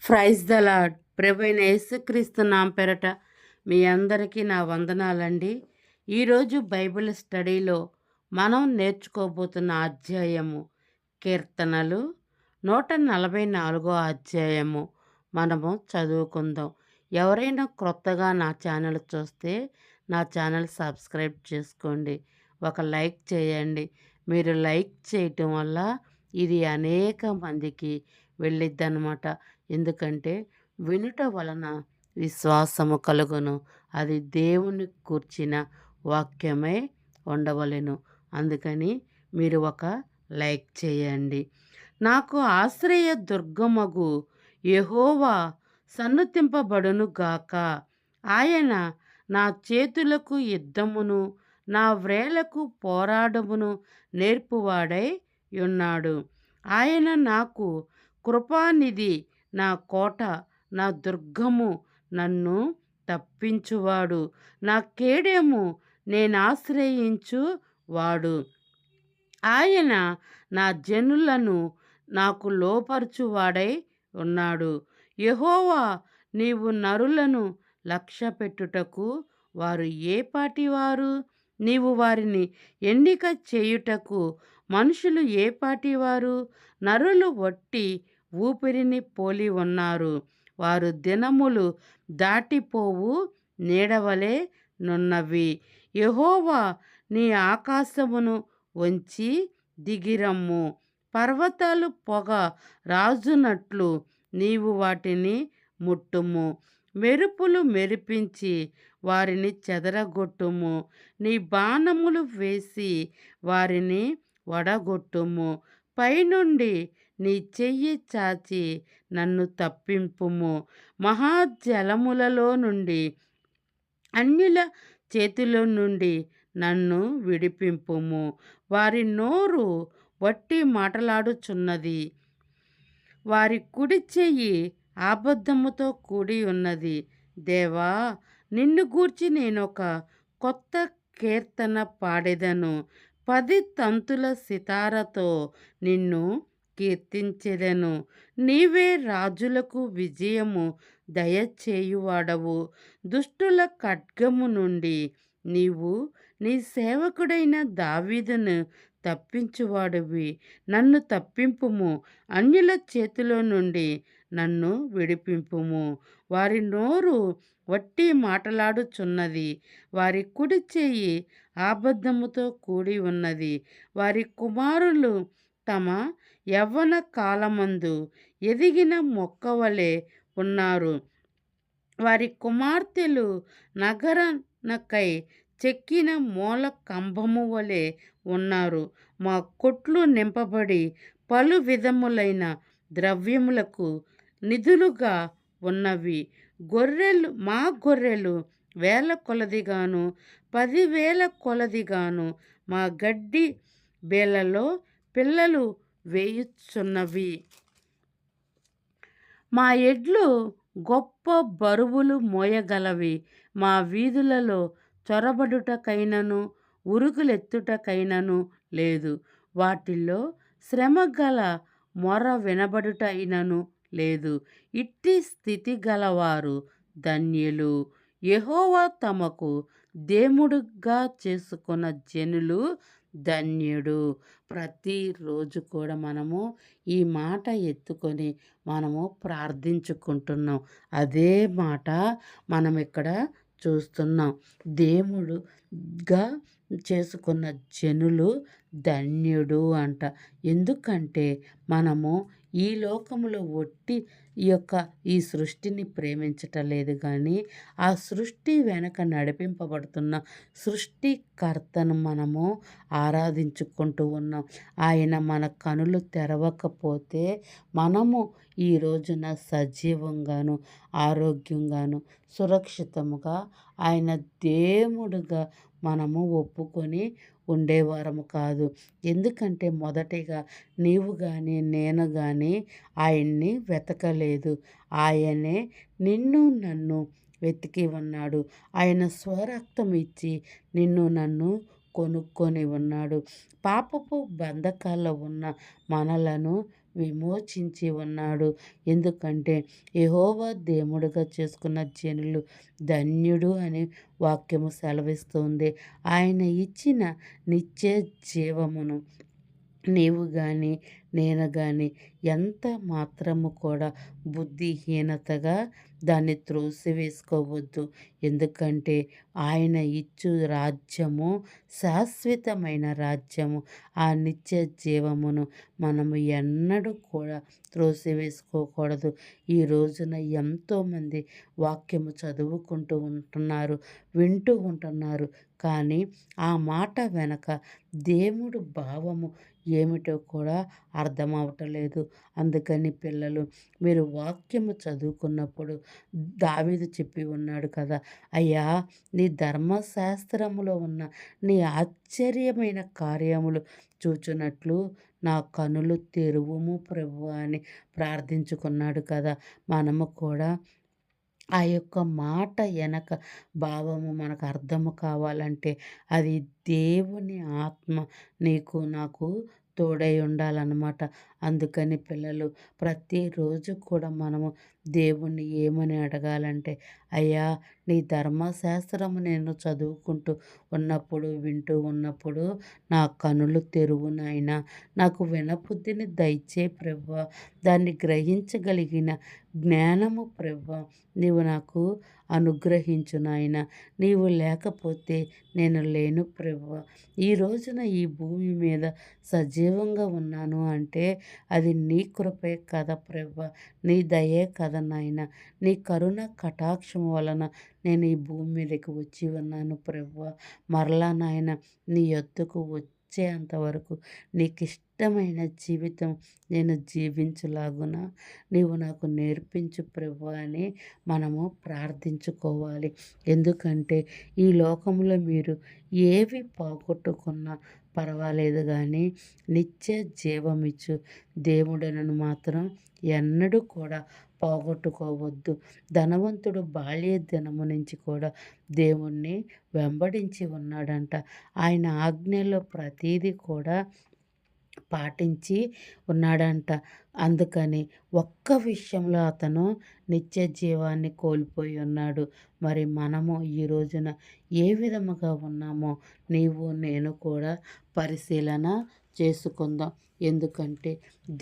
Praise the lord. ప్రభువైన యేసుక్రీస్తు నామం పేరట మీ అందరికీ నా వందనాలండి. ఈరోజు బైబిల్ స్టడీలో మనం నేర్చుకోబోతున్న అధ్యాయము కీర్తనలు 144 అధ్యాయము మనము చదువుకుందాం. ఎవరైనా క్రొత్తగా నా ఛానల్ చూస్తే నా ఛానల్ సబ్స్క్రైబ్ చేసుకోండి. ఒక లైక్ చేయండి. మీరు లైక్ చేయటం వల్ల ఇది అనేక మందికి వెళ్ళిద్దనమాట. ఎందుకంటే వినుట వలన విశ్వాసము కలుగును. అది దేవుని కూర్చిన వాక్యమై ఉండవలెను. అందుకని మీరు ఒక లైక్ చేయండి. నాకు ఆశ్రయ దుర్గమగు యెహోవా సన్నుతింపబడును గాక. ఆయన నా చేతులకు యుద్ధమును నా వ్రేళ్లకు పోరాడమును నేర్పువాడై ఉన్నాడు. ఆయన నాకు కృపానిధి, నా కోట, నా దుర్గము, నన్ను తప్పించువాడు, నా కేడెము, నేనాశ్రయించు వాడు. ఆయన నా జనులను నాకు లోపరచువాడై ఉన్నాడు. యెహోవా, నీవు నరులను లక్ష్యపెట్టుటకు వారు ఏ పాటివారు? నీవు వారిని ఎన్నిక చేయుటకు మనుషులు ఏ పాటివారు? నరులు వట్టి ఊపిరిని పోలి ఉన్నారు. వారు దినములు దాటిపోవు నీడవలే నున్నవి. యెహోవా, నీ ఆకాశమును వంచి దిగిరమ్ము. పర్వతాలు పొగ రాజునట్లు నీవు వాటిని ముట్టుము. మెరుపులు మెరిపించి వారిని చెదరగొట్టుము. నీ బాణములు వేసి వారిని వడగొట్టుము. పైనుండి నీ చెయ్యి చాచి నన్ను తప్పింపుము. మహాజలములలో నుండి, అన్యుల చేతిలో నుండి నన్ను విడిపింపుము. వారి నోరు వట్టి మాటలాడుచున్నది. వారి కుడి చెయ్యి అబద్ధముతో కూడి ఉన్నది. దేవా, నిన్ను గూర్చి నేనొక కొత్త కీర్తన పాడెదను. 10 తంతుల సితారతో నిన్ను కీర్తించెదను. నీవే రాజులకు విజయము దయచేయువాడవు. దుష్టుల ఖడ్గము నుండి నీవు నీ సేవకుడైన దావీదును తప్పించువాడివి. నన్ను తప్పింపుము. అన్యుల చేతిలో నుండి నన్ను విడిపింపుము. వారి నోరు వట్టి మాటలాడుచున్నది. వారి కుడి చెయ్యి అబద్ధముతో కూడి ఉన్నది. వారి కుమారులు తమ యవ్వన కాలమందు ఎదిగిన మొక్కవలే ఉన్నారు. వారి కుమార్తెలు నగరనకై చెక్కిన మూల కంబము వలె ఉన్నారు. మా కొట్లు నింపబడి పలు విధములైన ద్రవ్యములకు నిధులుగా ఉన్నవి. మా గొర్రెలు 1000 కొలదిగాను 10,000 కొలదిగాను మా గడ్డి బేలలో పిల్లలు వేయుచున్నవి. మా ఎడ్లు గొప్ప బరువులు మోయగలవి. మా వీధులలో చొరబడుటకైనను ఉరుకులెత్తుటకైనను లేదు. వాటిల్లో శ్రమగల మొర వినబడుటైనను లేదు. ఇట్టి స్థితి గలవారు ధన్యులు. యెహోవా తమకు దేవుడుగా చేసుకున్న జనులు ధన్యుడు. ప్రతిరోజు కూడా మనము ఈ మాట ఎత్తుకొని మనము ప్రార్థించుకుంటున్నాం. అదే మాట మనం ఇక్కడ చూస్తున్నాం. దేవుడుగా చేసుకున్న జనులు ధన్యుడు అంట. ఎందుకంటే మనము ఈ లోకములో ఒట్టి ఈ సృష్టిని ప్రేమించటం లేదు, కానీ ఆ సృష్టి వెనక నడిపింపబడుతున్న సృష్టికర్తను మనము ఆరాధించుకుంటూ ఉన్నాం. ఆయన మన కనులు తెరవకపోతే మనము ఈ రోజున సజీవంగాను ఆరోగ్యంగాను సురక్షితముగా ఆయన దేవుడుగా మనము ఒప్పుకొని ఉండేవారము కాదు. ఎందుకంటే మొదటిగా నీవు కానీ నేను కానీ ఆయన్ని వెతకలేదు. ఆయనే నిన్ను నన్ను వెతికి ఉన్నాడు. ఆయన స్వరక్తం ఇచ్చి నిన్ను నన్ను కొనుక్కొని ఉన్నాడు. పాపపు బంధకాల్లో ఉన్న మనలను విమోచించి ఉన్నాడు. ఎందుకంటే యెహోవా దేవుడుగా చేసుకున్న జనులు ధన్యుడు అని వాక్యము సెలవిస్తుంది. ఆయన ఇచ్చిన నిత్య జీవమును నీవు గాని నేను గాని ఎంత మాత్రము కూడా బుద్ధిహీనతగా దాన్ని త్రోసివేసుకోవద్దు. ఎందుకంటే ఆయన ఇచ్చు రాజ్యము శాశ్వతమైన రాజ్యము. ఆ నిత్య జీవమును మనము ఎన్నడూ కూడా త్రోసివేసుకోకూడదు. ఈ రోజున ఎంతోమంది వాక్యము చదువుకుంటూ ఉంటున్నారు, వింటూ ఉంటున్నారు. కానీ ఆ మాట వెనక దేవుడు భావము ఏమిటో కూడా అర్థం అవ్వటలేదు. అందుకని పిల్లలు, మీరు వాక్యము చదువుకున్నప్పుడు దావీదు చెప్పి ఉన్నాడు కదా, అయ్యా నీ ధర్మశాస్త్రములో ఉన్న నీ ఆశ్చర్యమైన కార్యములు చూచున్నట్లు నా కనులు తెరువుము ప్రభువా అని ప్రార్థించుకున్నాడు కదా. మనము కూడా ఆ యొక్క మాట వెనక భావము మనకు అర్థము కావాలంటే అది దేవుని ఆత్మ నీకు నాకు తోడై ఉండాలన్నమాట. అందుకని పిల్లలు, ప్రతిరోజు కూడా మనము దేవుణ్ణి ఏమని అడగాలంటే, అయ్యా నీ ధర్మశాస్త్రము నేను చదువుకుంటూ ఉన్నప్పుడు, వింటూ ఉన్నప్పుడు నా కనులు తెరువు నాయనా, నాకు వినబుద్ధిని దయచే ప్రభువా, దాన్ని గ్రహించగలిగిన జ్ఞానము ప్రభువా నీవు నాకు అనుగ్రహించు నాయన. నీవు లేకపోతే నేను లేను ప్రభువా. ఈ రోజున ఈ భూమి మీద సజీవంగా ఉన్నాను అంటే అది నీ కృపే కదా ప్రభువా, నీ దయే కదా నాయన. నీ కరుణ కటాక్షం వలన నేను ఈ భూమి మీదకి వచ్చి ఉన్నాను ప్రభువా. మరలా నాయన నీ యొద్దకు వచ్చేంతవరకు నీకు ఇష్టమైన జీవితం నేను జీవించులాగున నీవు నాకు నేర్పించు ప్రభువా అని మనము ప్రార్థించుకోవాలి. ఎందుకంటే ఈ లోకంలో మీరు ఏవి పోగొట్టుకున్నా పర్వాలేదు కానీ నిత్య జీవమిచ్చు దేవుడనను మాత్రం ఎన్నడూ కూడా పోగొట్టుకోవద్దు. ధనవంతుడు బాల్య దినము నుంచి కూడా దేవుణ్ణి వెంబడించి ఉన్నాడంట. ఆయన ఆజ్ఞలో ప్రతీదీ కూడా పాటించి ఉన్నాడంట. అందుకని ఒక్క విషయంలో అతను నిత్య జీవాన్ని కోల్పోయి ఉన్నాడు. మరి మనము ఈ రోజున ఏ విధముగా ఉన్నామో నీవు నేను కూడా పరిశీలన చేసుకుందాం. ఎందుకంటే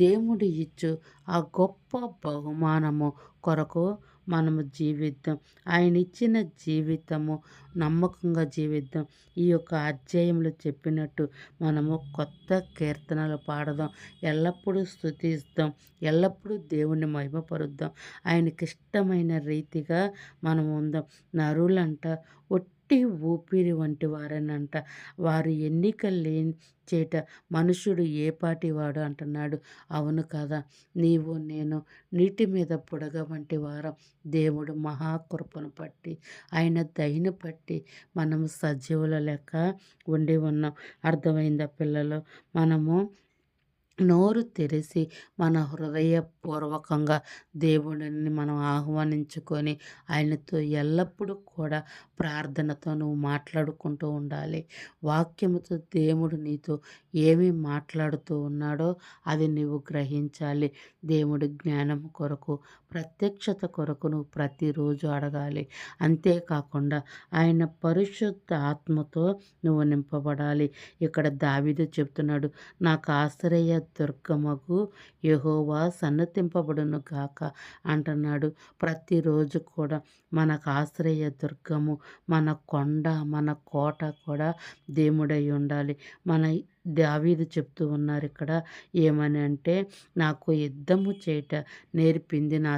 దేవుడు ఇచ్చు ఆ గొప్ప బహుమానము కొరకు మనము జీవిద్దాం. ఆయన ఇచ్చిన జీవితము నమ్మకంగా జీవిద్దాం. ఈ యొక్క అధ్యాయంలో చెప్పినట్టు మనము కొత్త కీర్తనలు పాడదాం, ఎల్లప్పుడూ స్తుతిస్తాం, ఎల్లప్పుడూ దేవుణ్ణి మహిమపరుద్దాం. ఆయనకి ఇష్టమైన రీతిగా మనం ఉందాం. నరులంట ఒట్టి ఊపిరి వంటి వారేనంట, వారు ఎన్నిక లేని చేట మనుషుడు ఏ పాటి వాడు అంటున్నాడు. అవును కదా, నీవు నేను నీటి మీద బుడగ వంటి వారం. దేవుడు మహాకృపను పట్టి ఆయన దయను పట్టి మనము సజీవుల లెక్క ఉండి ఉన్నాం. అర్థమైందా పిల్లలు? మనము నోరు తెరిసి మన హృదయపూర్వకంగా దేవుడిని మనం ఆహ్వానించుకొని ఆయనతో ఎల్లప్పుడూ కూడా ప్రార్థనతో నువ్వు మాట్లాడుకుంటూ ఉండాలి. వాక్యముతో దేవుడు నీతో ఏమి మాట్లాడుతూ ఉన్నాడో అది నువ్వు గ్రహించాలి. దేవుడి జ్ఞానం కొరకు, ప్రత్యక్షత కొరకు నువ్వు ప్రతిరోజు అడగాలి. అంతేకాకుండా ఆయన పరిశుద్ధ ఆత్మతో నువ్వు నింపబడాలి. ఇక్కడ దావీదు చెప్తున్నాడు, నాకు ఆశ్రయ దుర్గమగు యెహోవా సన్నతింపబడును గాక అంటున్నాడు. ప్రతిరోజు కూడా మనకు ఆశ్రయ దుర్గము, మన కొండ, మన కోట కూడా దేవుడై ఉండాలి. మన దావీదు చెప్తూ ఉన్నారు ఇక్కడ ఏమని అంటే, నాకు యుద్ధము చేయట నేర్పింది, నా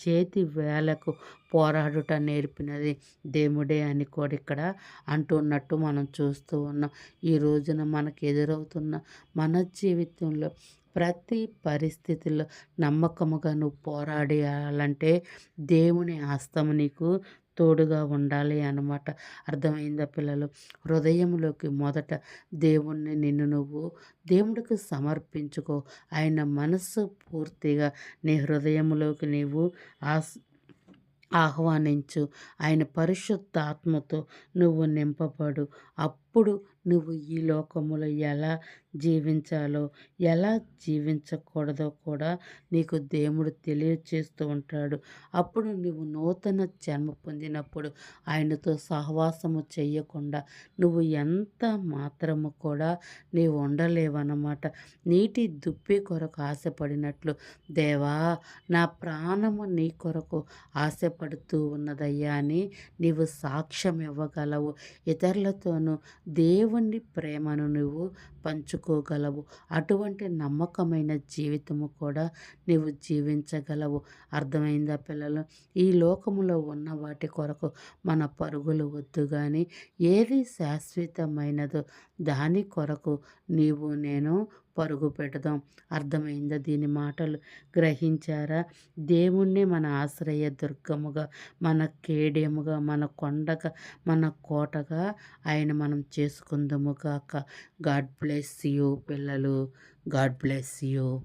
చేతి వేలకు పోరాడుట నేర్పినది దేవుడే అని కూడా ఇక్కడ అంటున్నట్టు మనం చూస్తూ ఉన్నాం. ఈ రోజున మనకు ఎదురవుతున్న మన జీవితంలో ప్రతి పరిస్థితుల్లో నమ్మకముగా నువ్వు పోరాడాలంటే దేవుని హస్తము నీకు తోడుగా ఉండాలి అన్నమాట. అర్థమైందా పిల్లలు? హృదయంలోకి మొదట దేవుణ్ణి నిన్ను నువ్వు దేవుడికి సమర్పించుకో. ఆయన మనస్సు పూర్తిగా నీ హృదయంలోకి నీవు ఆహ్వానించు. ఆయన పరిశుద్ధ ఆత్మతో నువ్వు నింపబడు. అప్పుడు నువ్వు ఈ లోకములో ఎలా జీవించాలో, ఎలా జీవించకూడదో కూడా నీకు దేవుడు తెలియచేస్తూ ఉంటాడు. అప్పుడు నువ్వు నూతన జన్మ పొందినప్పుడు ఆయనతో సహవాసము చెయ్యకుండా నువ్వు ఎంత మాత్రము కూడా నీవు ఉండలేవన్నమాట. నీటి దుప్పి కొరకు ఆశపడినట్లు, దేవా నా ప్రాణము నీ కొరకు ఆశపడుతూ ఉన్నదయ్యా అని నీవు సాక్ష్యం ఇవ్వగలవు. ఇతరులతోనూ దేవుని ప్రేమను నువ్వు పంచుకోగలవు. అటువంటి నమ్మకమైన జీవితము కూడా నీవు జీవించగలవు. అర్థమైందా పిల్లలు? ఈ లోకములో ఉన్న వాటి కొరకు మన పరుగులు వద్దు గాని, ఏది శాశ్వతమైనదో దాని కొరకు నీవు నేను పరుగు పెడదాం. అర్థమైందా దీని మాటలు? గ్రహించారా? దేవుణ్ణి మన ఆశ్రయ దుర్గముగా, మన కేడెముగా, మన కొండగా, మన కోటగా ఆయన మనం చేసుకుందుము గాక. గాడ్ బ్లెస్ యూ పిల్లలు. God bless you.